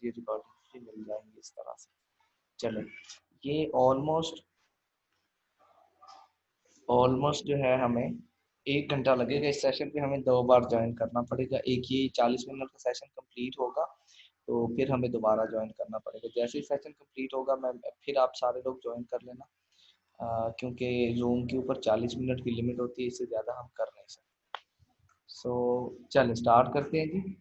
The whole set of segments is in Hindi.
वीडियो रिकॉर्डिंग भी मिल जाएंगी इस तरह से। चलो, ये ऑलमोस्ट जो है हमें 1 घंटा लगेगा। इस सेशन पे हमें 2 बार ज्वाइन करना पड़ेगा। एक ये 40 मिनट का सेशन कंप्लीट होगा तो फिर हमें दोबारा ज्वाइन करना पड़ेगा। जैसे ही सेशन कंप्लीट होगा मैं फिर आप सारे लोग ज्वाइन कर लेना, क्योंकि जूम के ऊपर 40 मिनट की लिमिट होती है, इससे ज़्यादा हम कर नहीं सकते। सो चलिए स्टार्ट करते हैं जी।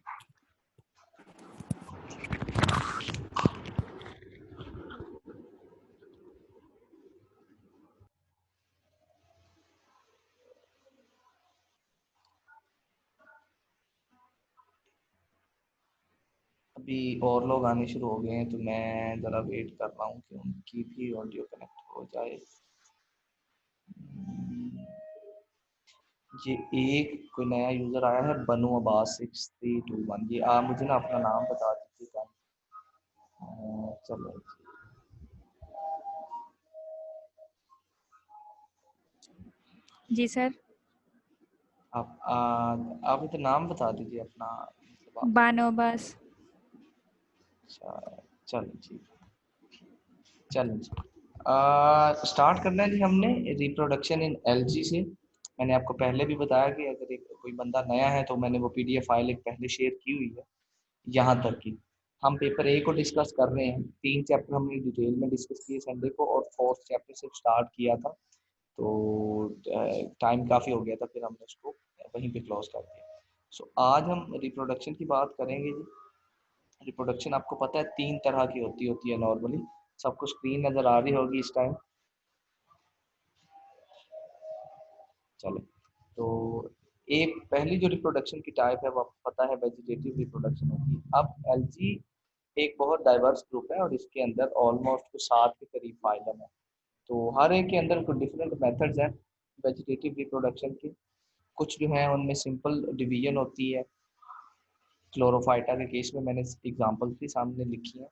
अभी और लोग आने शुरू हो गए हैं तो मैं ज़रा वेट कर रहा हूँ कि उनकी भी ऑडियो कनेक्ट हो जाए। ये एक कोई नया यूज़र आया है, बनु अब्बास 6321। ये आप मुझे ना अपना नाम बता दीजिएगा। चलो जी सर। आप मुझे नाम बता दीजिए अपना, मतलब बानो बस। अच्छा चलो जी, चलो जी स्टार्ट करना है जी। हमने रिप्रोडक्शन इन एलजी से। मैंने आपको पहले भी बताया कि अगर कोई बंदा नया है तो मैंने वो पीडीएफ फाइल एक पहले शेयर की हुई है। यहाँ तक कि हम पेपर ए को डिस्कस कर रहे हैं। 3 चैप्टर हमने डिटेल में डिस्कस किए संडे को, और 4th चैप्टर से स्टार्ट किया था तो टाइम काफ़ी हो गया था, फिर हमने उसको वहीं पे क्लोज कर दिया। सो आज हम रिप्रोडक्शन की बात करेंगे जी। रिप्रोडक्शन आपको पता है 3 तरह की होती है नॉर्मली। सबको स्क्रीन नज़र आ रही होगी इस टाइम। चलो, तो एक पहली जो रिप्रोडक्शन की टाइप है वो आपको पता है वेजिटेटिव रिप्रोडक्शन होती है। अब एलजी एक बहुत डाइवर्स ग्रुप है और इसके अंदर ऑलमोस्ट 60 के करीब फाइलम है। तो हर एक के अंदर कुछ डिफरेंट मेथड्स हैं वेजिटेटिव रिप्रोडक्शन के। कुछ जो है उनमें सिंपल डिवीजन होती है। क्लोरोफाइटा के केस में मैंने एग्जांपल्स भी सामने लिखी हैं।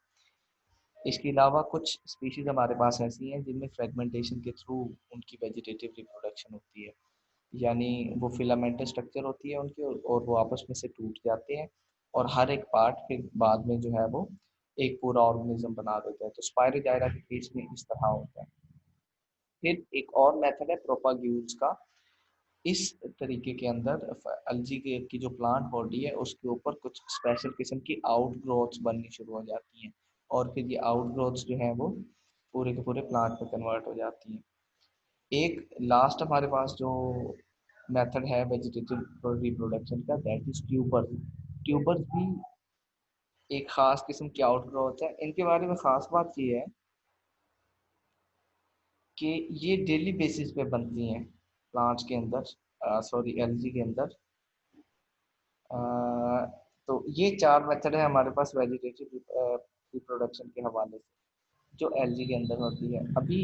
इसके अलावा कुछ स्पीशीज हमारे पास ऐसी हैं जिनमें फ्रेगमेंटेशन के थ्रू उनकी वेजिटेटिव रिप्रोडक्शन होती है, यानी वो फिलामेंटल स्ट्रक्चर होती है उनकी, और वो आपस में से टूट जाते हैं और हर एक पार्ट फिर बाद में जो है वो एक पूरा ऑर्गेनिज्म बना देता है। तो स्पायरोजाइरा के केस में इस तरह होता है। फिर एक और मेथड है प्रोपाग्यूल्स का। इस तरीके के अंदर अलजी के की जो प्लांट बॉडी है उसके ऊपर कुछ स्पेशल किस्म की आउट ग्रोथ्स बननी शुरू हो जाती हैं, और फिर ये आउट ग्रोथ्स जो हैं वो पूरे के पूरे प्लांट में कन्वर्ट हो जाती हैं। एक लास्ट हमारे पास जो मेथड है वेजिटेटिव रिप्रोडक्शन का, दैट इज ट्यूबर्स। ट्यूबर्स भी एक खास किस्म की आउट ग्रोथ है। इनके बारे में खास बात ये है कि ये डेली बेसिस पे बनती हैं प्लांट्स के अंदर, सॉरी एलजी के अंदर। अ, तो ये 4 मेथड है हमारे पास वेजिटेटिव रिप्रोडक्शन के हवाले से जो एलजी के अंदर होती है। अभी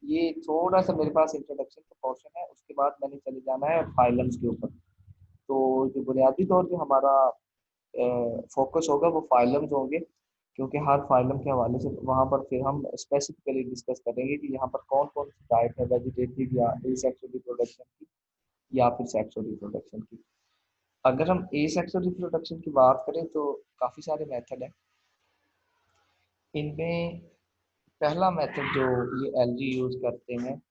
ये थोड़ा सा मेरे पास इंट्रोडक्शन का पोर्शन है, उसके बाद मैंने चले जाना है फाइलम्स के ऊपर। तो जो बुनियादी तौर पे हमारा फोकस होगा वो फाइलम्स होंगे, क्योंकि हर फाइलम के हवाले से वहाँ पर फिर हम स्पेसिफिकली डिस्कस करेंगे कि यहाँ पर कौन कौन सी टाइप है वेजिटेटिव या एसेक्सुअल रिप्रोडक्शन की या फिर सेक्सुअल रिप्रोडक्शन की। अगर हम एसेक्सुअल रिप्रोडक्शन की बात करें तो काफ़ी सारे मेथड हैं। इनमें पहला मेथड जो ये एलजी यूज़ करते हैं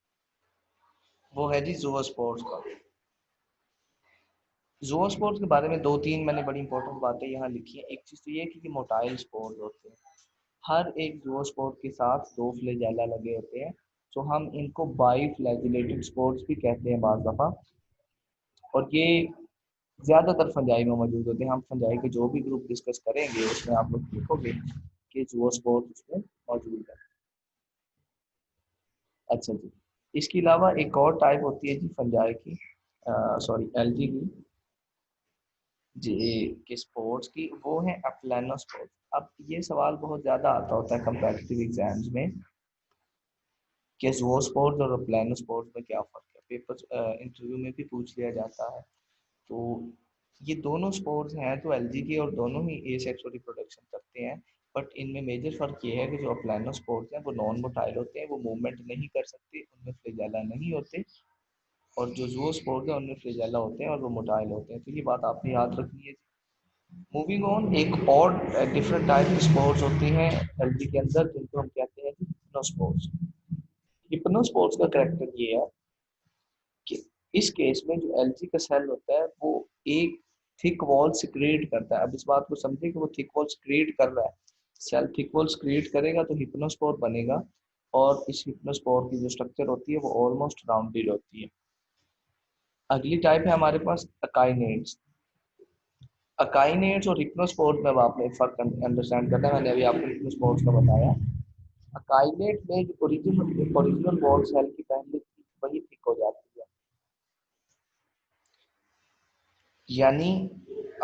वो है जी ज़ूओस्पोर्स का। ज़ूओस्पोर्स के बारे में 2-3 मैंने बड़ी इंपॉर्टेंट बातें यहाँ लिखी हैं। एक चीज़ तो ये है कि मोटाइल स्पोर्स होते हैं। हर एक ज़ूओस्पोर के साथ 2 फ्लैजेला लगे होते हैं, तो हम इनको बाई फ्लैजिलेटेड स्पोर्स भी कहते हैं बाज़ दफ़ा। और ये ज़्यादातर फंजाई में मौजूद होते हैं। हम फंजाई के जो भी ग्रुप डिस्कस करेंगे उसमें आप लोग देखोगे कि ज़ूओस्पोर उसमें मौजूद है। अच्छा जी, इसके अलावा एक और टाइप होती है जी फंजाई की, सॉरी एलगी की, जी के स्पोर्ट्स की, वो है अप्लानोस्पोर्स। अब ये सवाल बहुत ज़्यादा आता होता है कंपेटिटिव एग्जाम्स में कि ज़ूओस्पोर्स और अप्लानोस्पोर्स में क्या फ़र्क है। पेपर इंटरव्यू में भी पूछ लिया जाता है। तो ये दोनों स्पोर्ट्स हैं तो एलजी के, और दोनों ही एसेक्सुअल रिप्रोडक्शन करते हैं। बट इनमें मेजर फ़र्क ये है कि जो अप्लानोस्पोर्स हैं वो नॉन मोटाइल होते हैं, वो मूवमेंट नहीं कर सकते, उनमें फ्लैजेला नहीं होते। और जो ज़ूओस्पोर्स हैं उनमें फ्लैजेला होते हैं और वो मोटाइल होते हैं। तो ये बात आपने याद रखनी है। मूविंग ऑन, एक और डिफरेंट टाइप की स्पोर्ट्स होती हैं एलजी के अंदर जिनको हम कहते हैं हिप्नोस्पोर्ट्स। हिप्नोस्पोर्ट्स का करेक्टर ये है कि इस केस में जो एलजी का सेल होता है वो एक थिक वॉल क्रिएट करता है। अब इस बात को समझे कि वो थिक वॉल्स क्रिएट कर रहा है। सेल थिक वॉल्स क्रिएट करेगा तो हिप्नोस्पोर बनेगा, और इस हिप्नोस्पोर की जो स्ट्रक्चर होती है वो ऑलमोस्ट राउंडेड होती है। अगली टाइप है हमारे पास अकाइनेट्स। अकाइनेट्स और हिप्नोस्पोर्स में अब आपने फर्क अंडरस्टैंड करना है। मैंने अभी आपको हिप्नोस्पोर्स का बताया। अकाइनेट में जो ओरिजिनल वॉल सेल की पहले थी वही थिक हो जाती है। यानी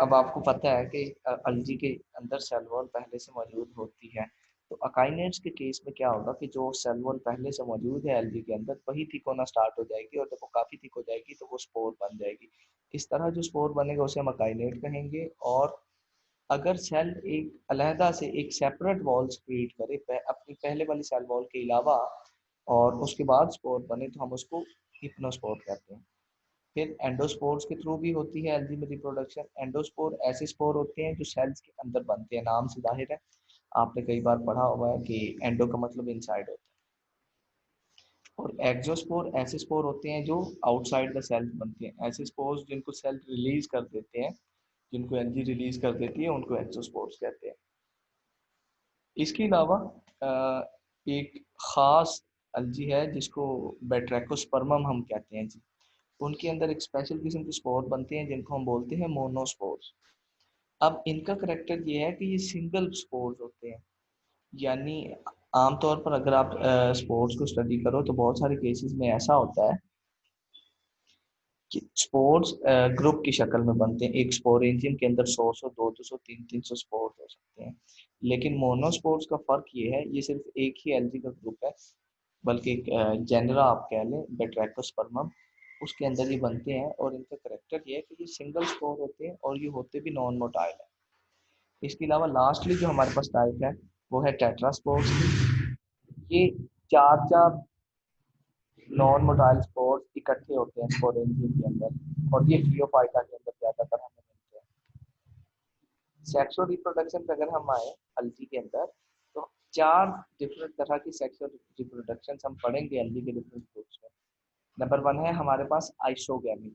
अब आपको पता है कि अलजी के अंदर सेल वॉल पहले से मौजूद होती है। तो अकाइनेट्स के केस में क्या होगा कि जो सेल वॉल पहले से मौजूद है एलजी के अंदर वही थिक होना स्टार्ट हो जाएगी, और जब वो काफ़ी थिक हो जाएगी तो वो स्पोर बन जाएगी। इस तरह जो स्पोर बनेगा उसे हम अकाइनेट कहेंगे। और अगर सेल एक अलहदा से एक सेपरेट वॉल्स क्रिएट करे अपनी पहले वाली सेल वॉल के अलावा, और उसके बाद स्पोर बने तो हम उसको हिप्नोस्पोर कहते हैं। फिर एंडोस्पोर्स के थ्रू भी होती है एलजी में रिप्रोडक्शन। एंडोस्पोर ऐसे स्पोर होते हैं जो सेल्स के अंदर बनते हैं, नाम से जाहिर है। आपने कई बार पढ़ा हुआ है कि एंडो का मतलब इनसाइड होता है। और एक्सोस्पोर ऐसे स्पोर होते हैं जो आउटसाइड द सेल बनते हैं। ऐसे स्पोर्स जिनको सेल रिलीज कर देते हैं, जिनको एलजी रिलीज कर देती है, उनको एक्सोस्पोर्स कहते हैं। इसके अलावा एक ख़ास अलजी है जिसको बेट्रैकोस्पर्मम हम कहते हैं जी। उनके अंदर एक स्पेशल किस्म के स्पोर बनते हैं जिनको हम बोलते हैं मोनोस्पोर्स। अब इनका करेक्टर ये है कि ये सिंगल स्पोर्स होते हैं। यानी आमतौर पर अगर आप स्पोर्ट्स को स्टडी करो तो बहुत सारे केसेस में ऐसा होता है कि स्पोर्स ग्रुप की शक्ल में बनते हैं। एक स्पोरेंजियम के अंदर 100 200 300 स्पोर्स हो सकते हैं। लेकिन मोनोस्पोर्स का फर्क ये है, ये सिर्फ एक ही एलजी का ग्रुप है, बल्कि एक जेनरा आप कह लें बेट्रैकोस्पर्मम, उसके अंदर ये बनते हैं। और इनका करेक्टर ये है कि ये सिंगल स्पोर होते हैं और ये होते भी नॉन मोटाइल है। इसके अलावा लास्टली जो हमारे पास टाइप है वो है टेट्रास्पोर्स। ये चार चार नॉन मोटाइल स्पोर्स इकट्ठे होते हैं स्पोरेंजियम के अंदर, और ये फियोफाइटा के अंदर ज्यादातर हमें मिलते हैं। सेक्सुअल रिप्रोडक्शन पे अगर हम आए हल्दी के अंदर, तो चार डिफरेंट तरह की सेक्सुअल रिप्रोडक्शन हम पढ़ेंगे हल्दी के डिफरेंट ग्रुप्स में। नंबर वन है हमारे पास आइसोगैमी।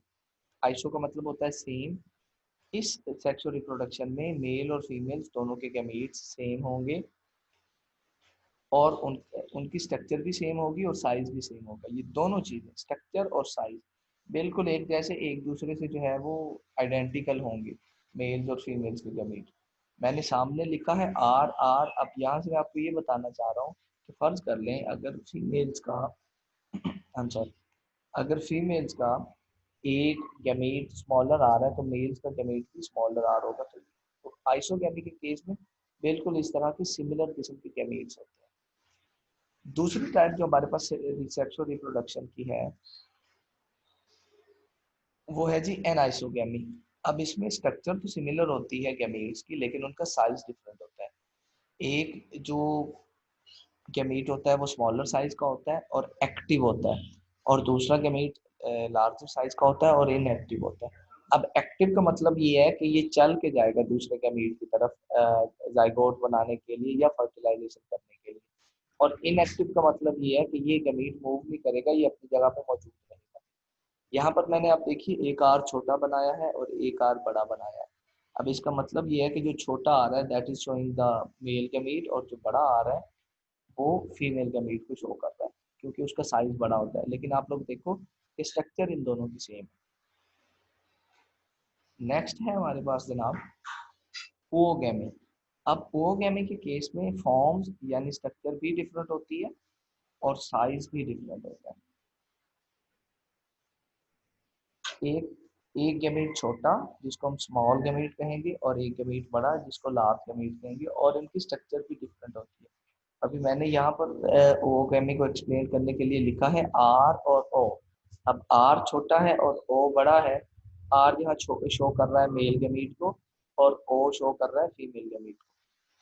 आइसो का मतलब होता है सेम। इस सेक्सुअल रिप्रोडक्शन में मेल और फीमेल्स दोनों के गैमीट्स सेम होंगे, और उनकी स्ट्रक्चर भी सेम होगी और साइज भी सेम होगा। ये दोनों चीज़ें स्ट्रक्चर और साइज बिल्कुल एक जैसे, एक दूसरे से जो है वो आइडेंटिकल होंगे, मेल्स और फीमेल्स के गमीट। मैंने सामने लिखा है आर आर। अब यहाँ से मैं आपको ये बताना चाह रहा हूँ कि फर्ज कर लें अगर फीमेल्स का I'm sorry, अगर फीमेल्स का एक गैमीट स्मॉलर आ रहा है तो मेल्स का गैमीट भी स्मॉलर आर होगा। तो आइसोगैमी के केस में बिल्कुल इस तरह के सिमिलर किस्म के गैमीट्स होते हैं। दूसरी टाइप जो हमारे पास सेक्सुअल रिप्रोडक्शन की है वो है जी एनाइसोगैमी। अब इसमें स्ट्रक्चर तो सिमिलर होती है गैमीट्स की, लेकिन उनका साइज डिफरेंट होता है। एक जो गैमीट होता है वो स्मॉलर साइज का होता है और एक्टिव होता है, और दूसरा गैमीट लार्जर साइज का होता है और इनएक्टिव होता है। अब एक्टिव का मतलब ये है कि ये चल के जाएगा दूसरे गैमीट की तरफ जाइगोट बनाने के लिए या फर्टिलाइजेशन करने के लिए। और इनएक्टिव का मतलब ये है कि ये गमीट मूव नहीं करेगा, ये अपनी जगह पे मौजूद रहेगा। यहाँ पर मैंने आप देखिए एक आर छोटा बनाया है और एक आर बड़ा बनाया है। अब इसका मतलब ये है कि जो छोटा आ रहा है that is showing the male gamete, और जो बड़ा आ रहा है वो फीमेल गमीट को शो कर रहा है, क्योंकि उसका साइज बड़ा होता है। लेकिन आप लोग देखो कि स्ट्रक्चर इन दोनों की सेम है। नेक्स्ट है हमारे पास जनाब ओगेमी। अब ओगेमी के केस में फॉर्म्स यानी स्ट्रक्चर भी डिफरेंट होती है और साइज भी डिफरेंट होता है। एक एक गैमीट छोटा जिसको हम स्मॉल गैमीट कहेंगे, और एक गैमीट बड़ा जिसको लार्ज गैमीट कहेंगे, और इनकी स्ट्रक्चर भी डिफरेंट होती है। अभी मैंने यहाँ पर ओ गैमी को एक्सप्लेन करने के लिए लिखा है आर और ओ। अब आर छोटा है और ओ बड़ा है। आर यहाँ शो कर रहा है मेल गैमीट को, और ओ शो कर रहा है फीमेल गैमीट को।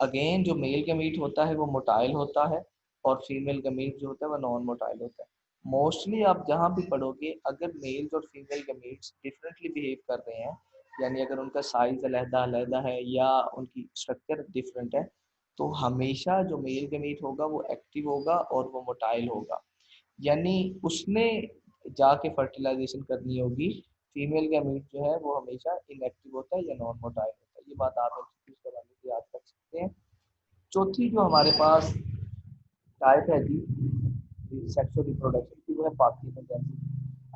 अगेन जो मेल गमीट होता है वो मोटाइल होता है, और फीमेल गमीट जो होता है वो नॉन मोटाइल होता है। मोस्टली आप जहाँ भी पढ़ोगे अगर मेल्स और फीमेल गमीट्स डिफरेंटली बिहेव कर रहे हैं यानी अगर उनका साइज अलहदा अलहदा है या उनकी स्ट्रक्चर डिफरेंट है, तो हमेशा जो मेल गमीट होगा वो एक्टिव होगा और वो मोटाइल होगा, यानी उसने जाके फर्टिलाइजेशन करनी होगी। फीमेल गैमीट जो है वो हमेशा इनएक्टिव होता है या नॉन मोटाइल होता है। ये बात आप एमसीक्यूज के हवाले से याद कर सकते हैं। चौथी जो हमारे पास टाइप है जी सेक्सुअल रिप्रोडक्शन की, वो है पार्थिनोजेनेसिस।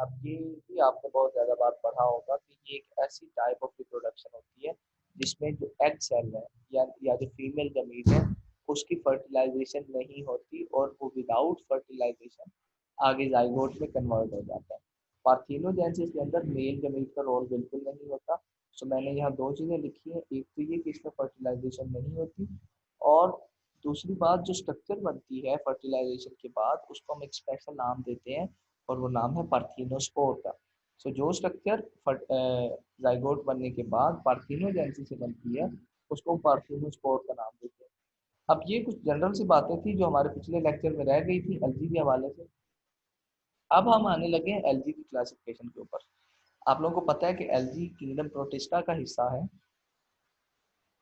अब ये भी आपने बहुत ज़्यादा बार पढ़ा होगा कि ये एक ऐसी टाइप ऑफ रिप्रोडक्शन होती है जिसमें जो एग सेल है या जो फीमेल गमीट है उसकी फर्टिलाइजेशन नहीं होती और वो विदाउट फर्टिलाइजेशन आगे जाइगोट में कन्वर्ट हो जाता है। पार्थिनोजेनेसिस के अंदर मेल गमीट का रोल बिल्कुल नहीं होता। सो मैंने यहाँ दो चीज़ें लिखी हैं, एक तो ये कि इसमें फर्टिलाइजेशन नहीं होती, और दूसरी बात जो स्ट्रक्चर बनती है फर्टिलाइजेशन के बाद उसको हम एक स्पेशल नाम देते हैं और वो नाम है पार्थिनोस्पोर का। सो जो स्ट्रक्चर जाइगोट बनने के बाद पार्थिनोजेनेसिस से बनती है उसको पार्थिनोस्पोर का नाम देते हैं। अब ये कुछ जनरल सी बातें थी जो हमारे पिछले लेक्चर में रह गई थी एलजी के हवाले से। अब हम आने लगे हैं एलजी की क्लासिफिकेशन के ऊपर। आप लोगों को पता है कि एलजी किंगडम प्रोटिस्टा का हिस्सा है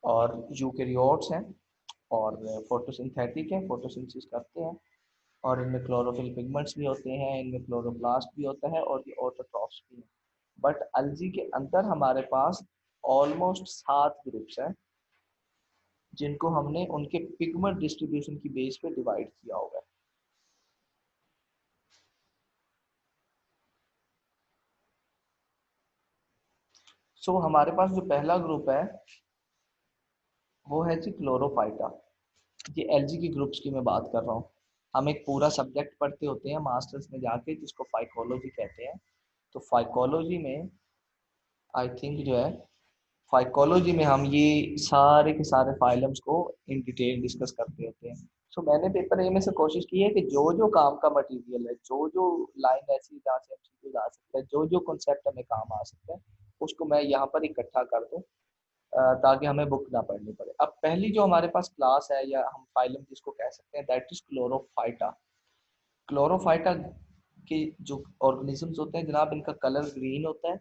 और यूकेरियोट्स हैं और फोटोसिंथेटिक है, फोटोसिंथेसिस करते हैं, और इनमें क्लोरोफिल पिगमेंट्स भी होते हैं, इनमें क्लोरोप्लास्ट भी होता है और ये ऑटोट्रॉफ्स भी हैं। बट एलजी के अंदर हमारे पास ऑलमोस्ट 7 ग्रुप्स हैं जिनको हमने उनके पिगमेंट डिस्ट्रीब्यूशन की बेस पे डिवाइड किया होगा। सो हमारे पास जो पहला ग्रुप है वो है जी क्लोरोफाइटा। ये एलजी की ग्रुप्स की मैं बात कर रहा हूँ। हम एक पूरा सब्जेक्ट पढ़ते होते हैं मास्टर्स में जाके जिसको फाइकोलॉजी कहते हैं। तो फाइकोलॉजी में आई थिंक जो है फाइकोलॉजी में हम ये सारे के सारे फाइलम्स को इन डिटेल डिस्कस करते होते हैं। सो मैंने पेपर ए में से कोशिश की है कि जो जो काम का मटेरियल है, जो जो लाइन ऐसी जहाँ से एमसीक्यू आ सकता है, जो जो कॉन्सेप्ट हमें काम आ सकता है, उसको मैं यहाँ पर इकट्ठा कर दूँ ताकि हमें बुक ना पढ़नी पड़े। अब पहली जो हमारे पास क्लास है या हम फाइलम जिसको कह सकते हैं दैट इज क्लोरोफाइटा। क्लोरोफाइटा के जो ऑर्गेनिजम्स होते हैं जनाब, इनका कलर ग्रीन होता है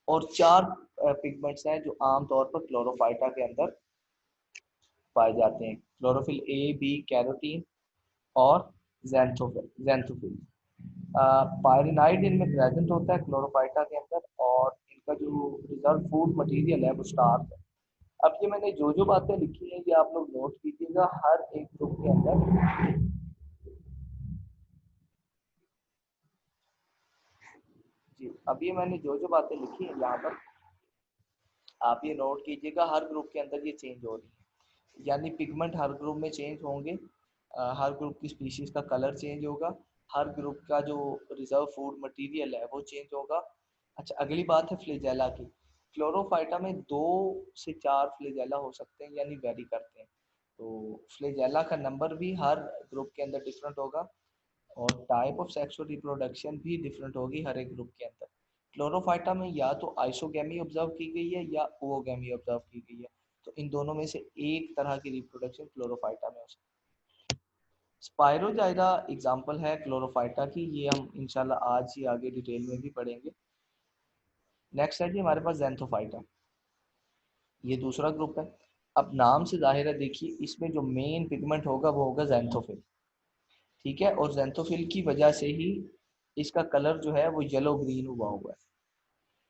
और 4 पिगमेंट्स हैं जो आमतौर पर क्लोरोफाइटा के अंदर पाए जाते हैं। क्लोरोफिल ए, बी, कैरोटीन और जैंथोफिल। पायरिनाइड इनमें प्रेजेंट होता है क्लोरोफाइटा के अंदर, और इनका जो रिजर्व फूड मटेरियल है वो स्टार्च है। अब ये मैंने जो जो बातें लिखी हैं ये आप लोग नोट कीजिएगा हर एक ग्रुप के अंदर। जी, अब ये मैंने जो जो बातें लिखी हैं यहाँ पर आप ये नोट कीजिएगा, हर ग्रुप के अंदर ये चेंज हो रही है, यानी पिगमेंट हर ग्रुप में चेंज होंगे। हर ग्रुप की स्पीशीज का कलर चेंज होगा, हर ग्रुप का जो रिजर्व फूड मटेरियल है वो चेंज होगा। अच्छा, अगली बात है फ्लेजेला की। क्लोरोफाइटा में 2 से 4 फ्लेजेला हो सकते हैं, यानी वेरी करते हैं। तो फ्लेजेला का नंबर भी हर ग्रुप के अंदर डिफरेंट होगा और टाइप ऑफ सेक्सुअल रिप्रोडक्शन भी डिफरेंट होगी हर एक ग्रुप के अंदर। क्लोरोफाइटा में या तो आइसोगैमी ऑब्जर्व की गई है या ओवोगैमी ऑब्जर्व की गई है। तो इन दोनों में से एक तरह की रिप्रोडक्शन क्लोरोफाइटा में हो सकती है। स्पायरोजाइरा एग्जाम्पल है क्लोरोफाइटा की, ये हम इंशाल्लाह आज ही आगे डिटेल में भी पढ़ेंगे। नेक्स्ट है जी हमारे पास जेंथोफाइटा, ये दूसरा ग्रुप है। अब नाम से जाहिर है, देखिए इसमें जो मेन पिगमेंट होगा वो होगा जेंथोफिल, ठीक है, और जेंथोफिल की वजह से ही इसका कलर जो है वो येलो ग्रीन हुआ हुआ है,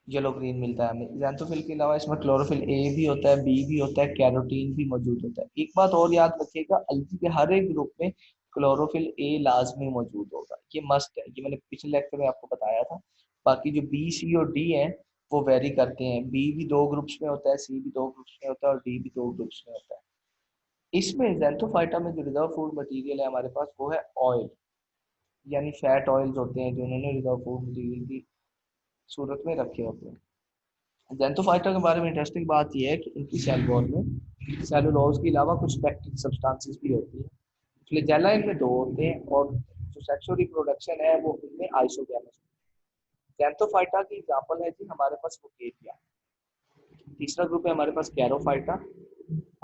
येलो ग्रीन मिलता है हमें। जेंथोफिल के अलावा इसमें क्लोरोफिल ए भी होता है, बी भी होता है, कैरोटीन भी मौजूद होता है। एक बात और याद रखिएगा, अल्गी के हर एक ग्रुप में क्लोरोफिल ए लाजमी मौजूद होगा, ये मस्ट है, ये मैंने पिछले लेक्चर में आपको बताया था। बाकी जो बी, सी और डी है वो वेरी करते हैं, बी भी 2 ग्रुप्स में होता है, सी भी 2 ग्रुप्स में होता है और डी भी 2 ग्रुप्स में होता है। इसमें जेंथोफाइटा में जो रिजर्व फूड मटेरियल है हमारे पास वो है ऑयल, यानी फैट ऑयल्स होते हैं जो उन्होंने रिजर्व फूड मटेरियल की सूरत में रखे होते हैं। जेंथोफाइटा के बारे में इंटरेस्टिंग बात यह है कि इनकी सेल वॉल में सेलुलोज के अलावा कुछ पैक्टिक सब्सटेंसेस भी होती है। फ्लैजेला इनमें 2 होते हैं और जो सेक्सुअल रिप्रोडक्शन है वो इनमें आइसोगैमस। जेंथोफाइटा की एग्जांपल है जी हमारे पास वोकेरिया। तीसरा ग्रुप है हमारे पास कैरोफाइटा।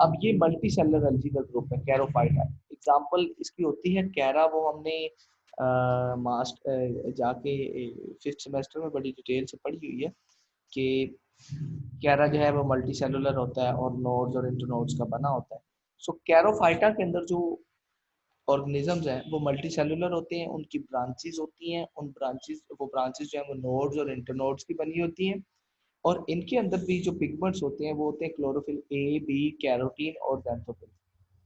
अब ये मल्टी सेलर एल्गी का ग्रुप है कैरोफाइटा। एग्जांपल इसकी होती है कैरा, वो हमने मास्ट जाके 5th सेमेस्टर में बड़ी डिटेल से पढ़ी हुई है कि कैरा जो है वो मल्टी सेलुलर होता है और नोड्स और इंटरनोड्स का बना होता है। सो कैरोफाइटा के अंदर जो ऑर्गेनिजम्स हैं वो मल्टी सेलुलर होते हैं, उनकी ब्रांचेस होती हैं, उन ब्रांचेस जो है वो नोड्स और इंटरनोड्स की बनी होती हैं। और इनके अंदर भी जो पिगमेंट्स होते हैं वो होते हैं क्लोरोफिल ए, बी, कैरोटीन और xanthophyll।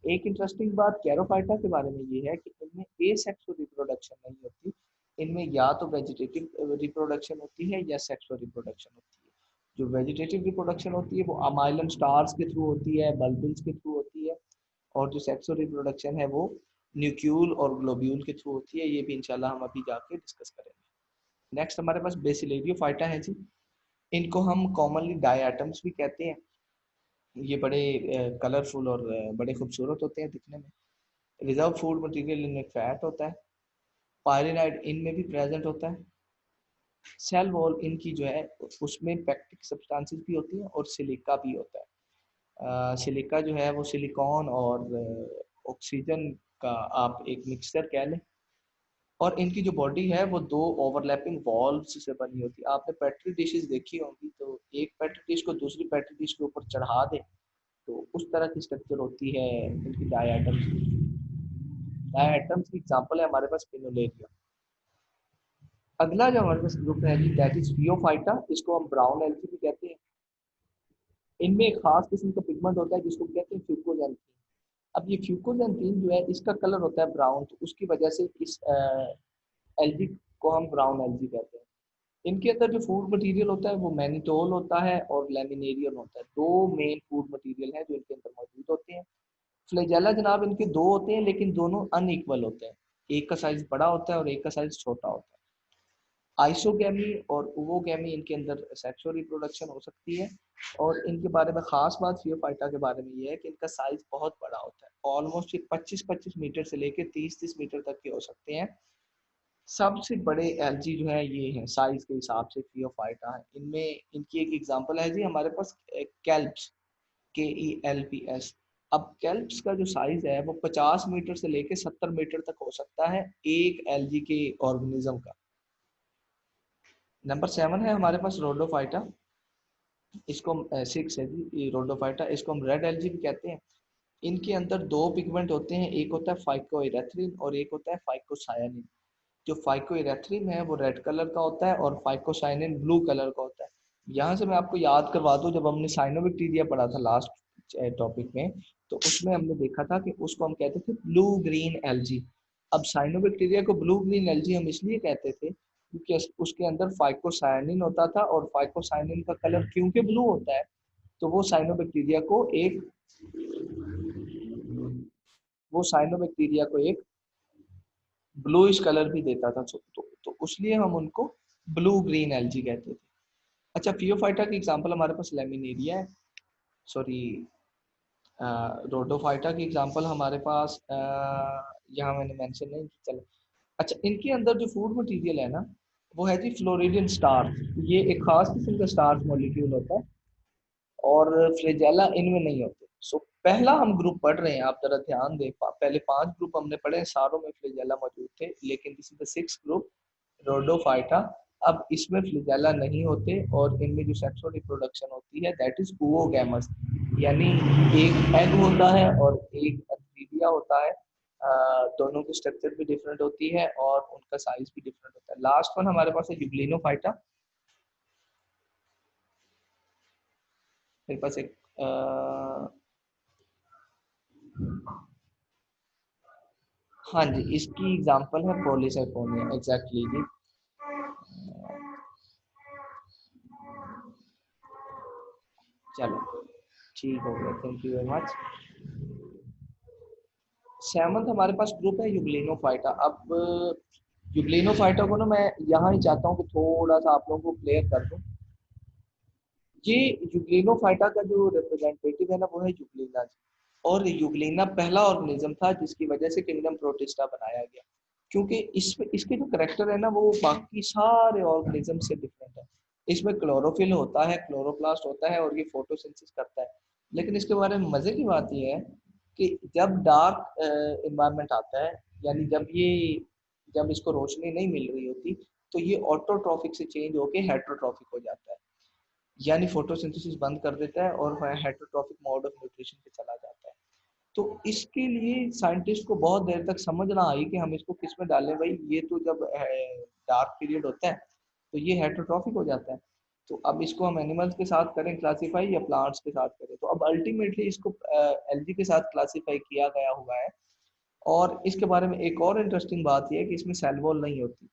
एक इंटरेस्टिंग बात कैरोफाइटा के बारे में ये है कि इनमें एसेक्सुअल रिप्रोडक्शन नहीं होती। इनमें या तो वेजिटेटिव रिप्रोडक्शन होती है या सेक्सुअल रिप्रोडक्शन होती है। जो वेजिटेटिव रिप्रोडक्शन होती है वो अमाइलम स्टार्स के थ्रू होती है, बल्बिल्स के थ्रू होती है। और जो सेक्सुअल रिप्रोडक्शन है वो न्यूक्यूल और ग्लोब्यूल के थ्रू होती है। ये भी इंशाल्लाह हम अभी जाके डिस्कस करेंगे। नेक्स्ट हमारे पास बेसिलेरियोफाइटा है जी। इनको हम कॉमनली डायटम्स भी कहते हैं। ये बड़े कलरफुल और बड़े खूबसूरत होते हैं दिखने में। रिजर्व फूड मटेरियल इनमें फैट होता है। पायरिनाइड इनमें भी प्रेजेंट होता है। सेल वॉल इनकी जो है उसमें पैक्टिक सब्सटेंसेस भी होती हैं और सिलिका भी होता है। सिलिका जो है वो सिलिकॉन और ऑक्सीजन का आप एक मिक्सचर कह लें। और इनकी जो बॉडी है वो दो ओवरलैपिंग वॉल्व्स से बनी होती है। आपने पेट्री डिशेस देखी होंगी, तो एक पेट्री डिश को दूसरी पेट्री डिश के ऊपर चढ़ा दे तो उस तरह की स्ट्रक्चर होती है इनकी डायटम्स की। डायटम्स की एग्जांपल है हमारे पास पिनोलेरिया। अगला जो हमारे पास ग्रुप है जी दैट इज फियोफाइटा। इसको हम ब्राउन एल्गी भी कहते हैं। इनमें एक खास किस्म का पिगमेंट होता है जिसको कहते हैं फ्यूकोजेंथीन। अब ये फ्यूकोजेंथीन जो है इसका कलर होता है ब्राउन, तो उसकी वजह से इस एल्गी को हम ब्राउन एल्गी कहते हैं। इनके अंदर जो फूड मटेरियल होता है वो मैनिटोल होता है और लैमिनेरियम होता है। दो मेन फूड मटेरियल हैं जो इनके अंदर मौजूद होते हैं। फ्लैजेला जनाब इनके दो होते हैं लेकिन दोनों अनइक्वल होते हैं। एक का साइज बड़ा होता है और एक का साइज छोटा होता है। आइसोगैमी और ओवोगैमी इनके अंदर सेक्सुअल रिप्रोडक्शन हो सकती है। और इनके बारे में खास बात फियोफाइटा के बारे में ये है कि इनका साइज बहुत बड़ा होता है। ऑलमोस्ट ये 25-25 मीटर से लेकर 30-30 मीटर तक के हो सकते हैं। सबसे बड़े एलजी जो है ये है साइज के हिसाब से फियोफाइटा है। इनमें इनकी एक एग्जांपल है जी हमारे पास कैल्प्स, KELPS। अब कैल्प्स का जो साइज है वो 50 मीटर से लेके 70 मीटर तक हो सकता है एक एलजी के ऑर्गेनिज्म का। नंबर 7 है हमारे पास रोडोफाइटा। इसको हम 6 है जी रोडोफाइटा, इसको हम रेड एलजी भी कहते हैं। इनके अंदर दो पिगमेंट होते हैं, एक होता है फाइकोइरेथ्रिन और एक होता है फाइकोसायानिन। जो फाइकोइरेथ्रिन है वो रेड कलर का होता है और फाइकोसाइनिन ब्लू कलर का होता है। यहाँ से मैं आपको याद करवा दूं, जब हमने साइनोबैक्टीरिया पढ़ा था लास्ट टॉपिक में, तो उसमें हमने देखा था कि उसको हम कहते थे ब्लू ग्रीन एलजी। अब साइनोबैक्टीरिया को ब्लू ग्रीन एलजी हम इसलिए कहते थे क्योंकि उसके अंदर फाइकोसाइनिन होता था और फाइकोसाइनिन का कलर क्योंकि ब्लू होता है तो वो साइनोबैक्टीरिया को एक ब्लूइश कलर भी देता था। तो उसलिए हम उनको ब्लू ग्रीन एल्जी कहते थे। अच्छा, फियोफाइटा की एग्जांपल हमारे पास लेमिनेरिया है, सॉरी रोडोफाइटा की एग्जांपल हमारे पास यहाँ मैंने मेंशन नहीं की, चलो। अच्छा, इनके अंदर जो फूड मटेरियल है ना वो है जी फ्लोरिडियन स्टार्च। ये एक खास किस्म का स्टार्च मॉलिक्यूल होता है और फ्लेजेला इनमें नहीं होते। सो पहला हम ग्रुप पढ़ रहे हैं, आप जरा ध्यान दें। पहले 5 ग्रुप हमने पढ़े, सारों में फ्लेजेला मौजूद थे, लेकिन this is the 6th group Rhodophyta. अब इसमें फ्लेजेला नहीं होते और इनमें जो सेक्सुअल रिप्रोडक्शन होती है दैट इज oogamous, यानी एक एग होता है और एक एंथीरिया होता है। दोनों की स्ट्रक्चर भी डिफरेंट होती है और उनका साइज भी डिफरेंट होता है। लास्ट वन हमारे पास है यूग्लिनोफाइटा। मेरे पास एक हाँ जी, इसकी एग्जांपल है पॉलीसाइफोनिया, एग्जैक्टली जी। चलो ठीक हो गया, thank you very much. Seventh हमारे पास ग्रुप है यूग्लिनोफाइटा। अब यूग्लिनोफाइटा को ना मैं यहाँ ही चाहता हूँ कि थोड़ा सा आप लोगों को क्लियर कर दूँ। ये यूग्लिनोफाइटा का जो रिप्रेजेंटेटिव है ना वो है यूग्लिना जी। और यूग्लिना पहला ऑर्गेनिज्म था जिसकी वजह से किंगडम प्रोटिस्टा बनाया गया, क्योंकि इसमें इसके जो करेक्टर है ना वो बाकी सारे ऑर्गेनिज्म से डिफरेंट है। इसमें क्लोरोफिल होता है, क्लोरोप्लास्ट होता है और ये फोटोसिंथेसिस करता है। लेकिन इसके बारे में मजे की बात ये है कि जब डार्क इन्वायरमेंट आता है, यानी जब इसको रोशनी नहीं मिल रही होती, तो ये ऑटोट्रॉफिक से चेंज होके हेट्रोट्रॉफिक हो जाता है। यानी फोटोसिंथेसिस बंद कर देता है और वह हेटरोट्रॉफिक मोड ऑफ न्यूट्रिशन पे चला जाता है। तो इसके लिए साइंटिस्ट को बहुत देर तक समझ ना आई कि हम इसको किस में डालें। भाई ये तो जब डार्क पीरियड होता है तो ये हेटरोट्रॉफिक हो जाता है, तो अब इसको हम एनिमल्स के साथ करें क्लासीफाई या प्लांट्स के साथ करें। तो अब अल्टीमेटली इसको एलजी के साथ क्लासीफाई किया गया हुआ है। और इसके बारे में एक और इंटरेस्टिंग बात यह है कि इसमें सेल वॉल नहीं होती।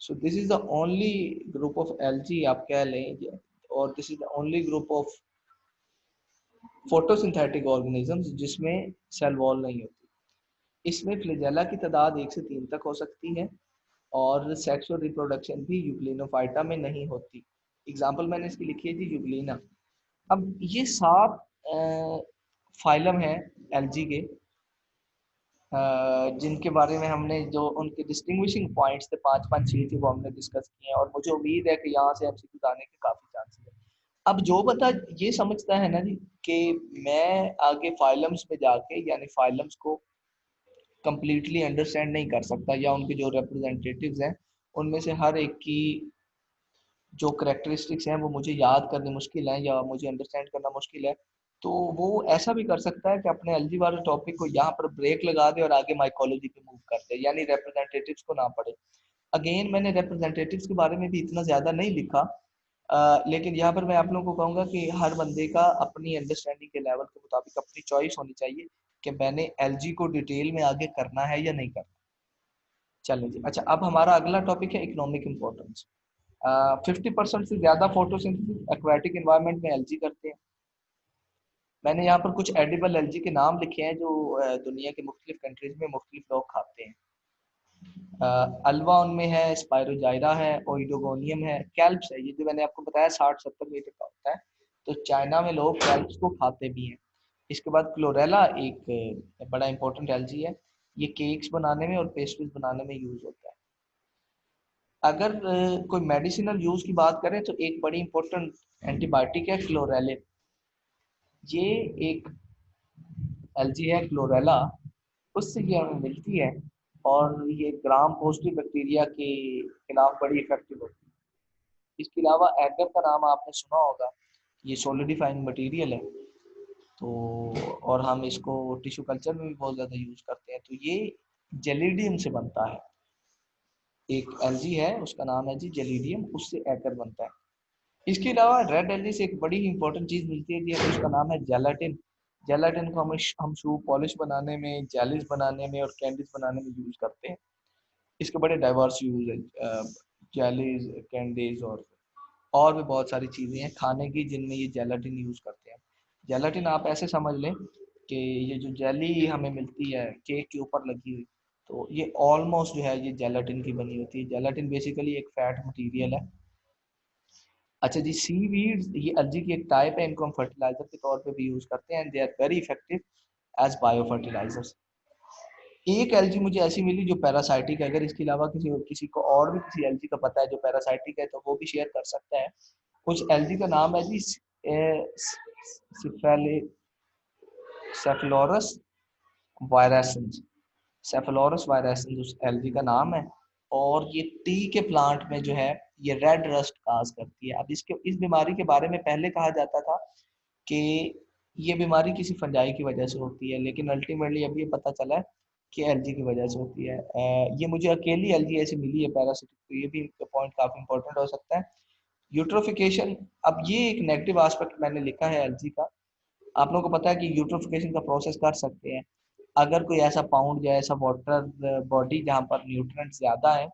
So this is the only group of LG आप कह लें, और this is the only group of photosynthetic organisms जिसमें सेल वॉल नहीं होती। इसमें फ्लैजेला की तादाद 1 से 3 तक हो सकती है, और सेक्स और रिप्रोडक्शन भी यूग्लिनोफाइटा में नहीं होती। एग्जाम्पल मैंने इसकी लिखी है जी, यूग्लिना। अब ये 7 फाइलम है एलजी के, जिनके बारे में हमने जो उनके डिस्टिंग्विशिंग पॉइंट्स थे 5 5 6 थे वो हमने डिस्कस किए हैं, और मुझे उम्मीद है कि यहाँ से एमसीक्यू आने के काफी चांसेस है। अब जो बता ये समझता है ना जी कि मैं आगे फाइलम्स में जाके यानी फाइलम्स को कंप्लीटली अंडरस्टैंड नहीं कर सकता, या उनके जो रिप्रेजेंटेटिव्स हैं उनमें से हर एक की जो करेक्टरिस्टिक्स हैं वो मुझे याद करनी मुश्किल है या मुझे अंडरस्टैंड करना मुश्किल है, तो वो ऐसा भी कर सकता है कि अपने एलजी वाले टॉपिक को यहाँ पर ब्रेक लगा दे और आगे माइकोलॉजी पे मूव कर दे, यानी रिप्रेजेंटेटिव्स को ना पढ़े। अगेन मैंने रिप्रेजेंटेटिव्स के बारे में भी इतना ज़्यादा नहीं लिखा, लेकिन यहाँ पर मैं आप लोगों को कहूँगा कि हर बंदे का अपनी अंडरस्टैंडिंग के लेवल के मुताबिक अपनी चॉइस होनी चाहिए कि मैंने एलजी को डिटेल में आगे करना है या नहीं करना। चलें जी, अच्छा अब हमारा अगला टॉपिक है इकोनॉमिक इम्पोर्टेंस। 50% से ज़्यादा फोटोसिंथेसिस एक्वाटिक इन्वायरमेंट में एलजी करते हैं। मैंने यहाँ पर कुछ एडिबल एलजी के नाम लिखे हैं जो दुनिया के मुख्तलिफ कंट्रीज में मुख्तलिफ लोग खाते हैं। अल्वा उनमें है, स्पायरोजाइरा है, ओइडोगोनियम है, कैल्प्स है, ये जो मैंने आपको बताया 60-70 मीटर का होता है, तो चाइना में लोग कैल्प्स को खाते भी हैं। इसके बाद क्लोरेला एक बड़ा इंपॉर्टेंट एलजी है, ये केक्स बनाने में और पेस्ट्रीज बनाने में यूज होता है। अगर कोई मेडिसिनल यूज की बात करें तो एक बड़ी इंपॉर्टेंट एंटीबायोटिक है क्लोरेलिन। ये एक एलजी है क्लोरेला, उससे ये हमें मिलती है, और ये ग्राम पॉजिटिव बैक्टीरिया के खिलाफ बड़ी इफेक्टिव होती है। इसके अलावा एगर का नाम आपने सुना होगा, ये सॉलिडिफाइंग मटेरियल है, तो और हम इसको टिश्यू कल्चर में भी बहुत ज़्यादा यूज करते हैं। तो ये जेलिडियम से बनता है, एक एलजी है उसका नाम है जी जेलिडियम, उससे एकर बनता है। इसके अलावा रेड एलजी से एक बड़ी इंपॉर्टेंट चीज़ मिलती है जी, उसका नाम है जेलाटिन। जेलाटिन को हम शू पॉलिश बनाने में, जेलीज बनाने में और कैंडीज बनाने में यूज करते हैं। इसके बड़े डाइवर्स यूज है, जेलीज, कैंडीज और भी बहुत सारी चीज़ें हैं खाने की जिनमें ये जेलाटिन यूज करते हैं। जेलाटिन आप ऐसे समझ लें कि ये जो जेली हमें मिलती है केक के ऊपर लगी हुई, तो ये ऑलमोस्ट जो है ये जेलाटिन की बनी होती है। जेलाटिन बेसिकली एक फैट मटेरियल है। अच्छा जी, सीवीड्स ये एलजी की एक टाइप है, इनको हम फर्टिलाइजर के तौर पे भी यूज करते हैं, they are very effective as bio fertilizers. एक एलजी मुझे ऐसी मिली जो पैरासाइटिक है, अगर इसके अलावा किसी किसी को और भी किसी एलजी का पता है जो पैरासाइटिक है तो वो भी शेयर कर सकता है। उस एलजी का नाम है जी सिफेले सेफलोरस वायरेसेंस। सेफलोरस वायरेसेंस उस एलगी का नाम है, और ये टी के प्लांट में जो है ये रेड रस्ट काज करती है। अब इसके इस बीमारी के बारे में पहले कहा जाता था कि ये बीमारी किसी फंजाई की वजह से होती है, लेकिन अल्टीमेटली अब ये पता चला है कि एलजी की वजह से होती है। ये मुझे अकेली एलजी ऐसी मिली है पैरासिटिक, तो ये भी पॉइंट काफी इंपॉर्टेंट हो सकता है। यूट्रोफिकेशन, अब ये एक नेगेटिव एस्पेक्ट मैंने लिखा है एलजी का। आप लोगों को पता है कि यूट्रोफिकेशन का प्रोसेस कर सकते हैं अगर कोई ऐसा पाउंड या ऐसा वाटर बॉडी जहाँ पर न्यूट्रिएंट ज़्यादा है,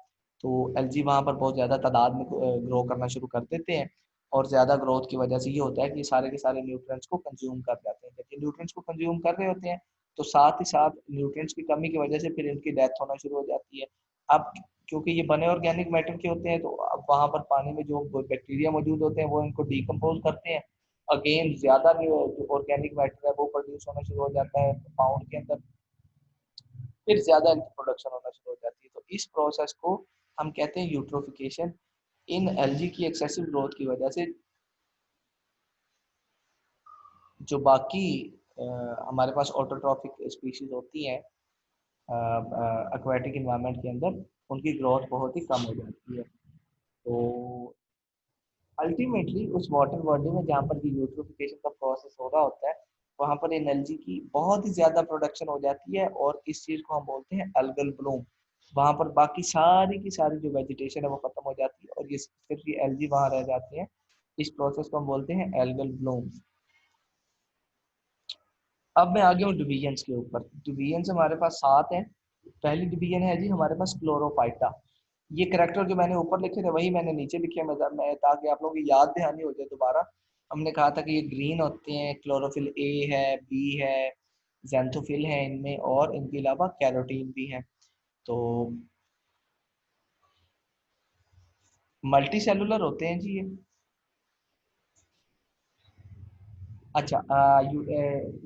तो एलजी वहाँ पर बहुत ज़्यादा तादाद में ग्रो करना शुरू कर देते हैं, और ज़्यादा ग्रोथ की वजह से ये होता है कि सारे के सारे न्यूट्रिएंट्स को कंज्यूम कर जाते हैं। जब ये न्यूट्रिएंट्स को कंज्यूम कर रहे होते हैं तो साथ ही साथ न्यूट्रिएंट्स की कमी की वजह से फिर इनकी डेथ होना शुरू हो जाती है। अब क्योंकि ये बने ऑर्गेनिक मैटर के होते हैं, तो अब वहाँ पर पानी में जो बैक्टीरिया मौजूद होते हैं वो इनको डिकम्पोज करते हैं। अगेन ज़्यादा जो ऑर्गेनिक मैटर है वो प्रोड्यूस होना शुरू हो जाता है पाउंड के अंदर, फिर ज्यादा इनकी प्रोडक्शन होना शुरू हो जाती है। तो इस प्रोसेस को हम कहते हैं यूट्रोफिकेशन। इन एलजी की एक्सेसिव ग्रोथ की वजह से जो बाकी हमारे पास ऑटोट्रॉफिक स्पीशीज होती हैं एक्वेटिक इन्वायरमेंट के अंदर, उनकी ग्रोथ बहुत ही कम हो जाती है। तो अल्टीमेटली उस वाटर बॉडी में जहाँ पर ये यूट्रोफिकेशन का प्रोसेस हो रहा होता है, वहाँ पर इन एलजी की बहुत ही ज्यादा प्रोडक्शन हो जाती है और इस चीज को हम बोलते हैं अल्गल ब्लूम। वहाँ पर बाकी सारी की सारी जो वेजिटेशन है वो खत्म हो जाती है और ये सिर्फ ये एलजी वहाँ रह जाते हैं। इस प्रोसेस को हम बोलते हैं एल्गल ब्लूम। अब मैं आ गया हूँ डिवीजन्स के ऊपर। डिवीजन्स हमारे पास 7 हैं। पहली डिवीजन है जी हमारे पास क्लोरोफाइटा। ये करेक्टर जो मैंने ऊपर लिखे थे वही मैंने नीचे लिखे हैं, मैं ताकि आप लोगों की याद दहानी हो जाए दोबारा। हमने कहा था कि ये ग्रीन होते हैं, क्लोरोफिल ए है, बी है, जेंथोफिल है इनमें, और इनके अलावा कैरोटीन भी है। तो मल्टी सेलुलर होते हैं जी ये। अच्छा,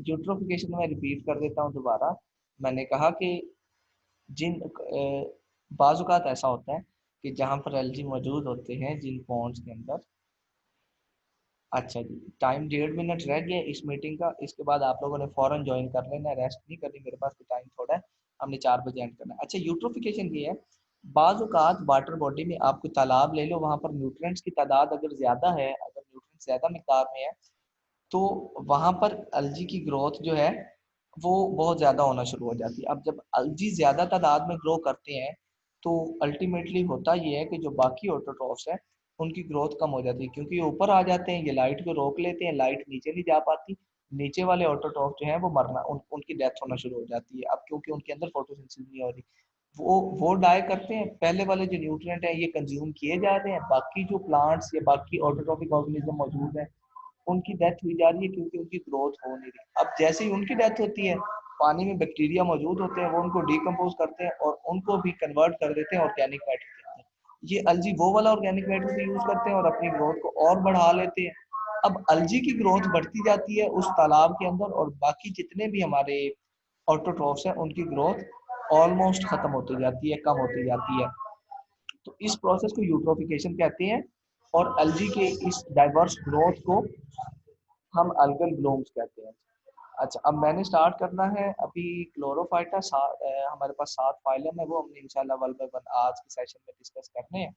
यूट्रोफिकेशन में रिपीट कर देता हूँ दोबारा। मैंने कहा कि जिन बाजुकात ऐसा होता है कि जहाँ पर एलजी मौजूद होते हैं जिन पॉन्ड्स के अंदर। अच्छा जी, टाइम 1.5 मिनट रह गया इस मीटिंग का, इसके बाद आप लोगों ने फौरन ज्वाइन कर लेना है, रेस्ट नहीं करनी, मेरे पास भी टाइम थोड़ा है। हमने 4 बजे एंड करना है। अच्छा, यूट्रोफिकेशन ये है, बाज औकात वाटर बॉडी में आपको तालाब ले लो, वहां पर न्यूट्रिएंट्स की तादाद अगर ज्यादा है, अगर न्यूट्रिएंट्स ज्यादा मिकदार में है, तो वहां पर अलजी की ग्रोथ जो है वो बहुत ज्यादा होना शुरू हो जाती है। अब जब अलजी ज्यादा तादाद में ग्रो करते हैं तो अल्टीमेटली होता ये है कि जो बाकी ऑटोट्रॉफ्स है उनकी ग्रोथ कम हो जाती है, क्योंकि ये ऊपर आ जाते हैं, ये लाइट को रोक लेते हैं, लाइट नीचे नहीं जा पाती। नीचे वाले ऑटोट्रॉफ जो है वो मरना, उनकी डेथ होना शुरू हो जाती है। अब क्योंकि उनके अंदर फोटोसिंथेसिस नहीं हो रही, वो डाई करते हैं, पहले वाले जो न्यूट्रिएंट है ये कंज्यूम किए जा रहे हैं, बाकी जो प्लांट्स या बाकी ऑटोट्रॉफिक ऑर्गेनिज्म मौजूद है उनकी डेथ हुई जा रही है, क्योंकि उनकी ग्रोथ हो नहीं रही। अब जैसे ही उनकी डेथ होती है, पानी में बैक्टीरिया मौजूद होते हैं, वो उनको डिकम्पोज करते हैं और उनको भी कन्वर्ट कर देते हैं ऑर्गेनिक मैटर के अंदर। ये अलजी वो वाला ऑर्गेनिक मैटर भी यूज करते हैं और अपनी ग्रोथ को और बढ़ा लेते हैं। अब अलजी की ग्रोथ बढ़ती जाती है उस तालाब के अंदर, और बाकी जितने भी हमारे ऑटोट्रॉफ्स हैं उनकी ग्रोथ ऑलमोस्ट खत्म होती जाती है, कम होती जाती है। तो इस प्रोसेस को यूट्रोफिकेशन कहते हैं, और अलजी के इस डाइवर्स ग्रोथ को हम अल्गल ब्लूम्स कहते हैं। अच्छा, अब मैंने स्टार्ट करना है अभी क्लोरोफाइटा। हमारे पास 7 फाइलम है, वो हमने इंशाल्लाह वन बाय वन आज के सेशन में डिस्कस करने हैं।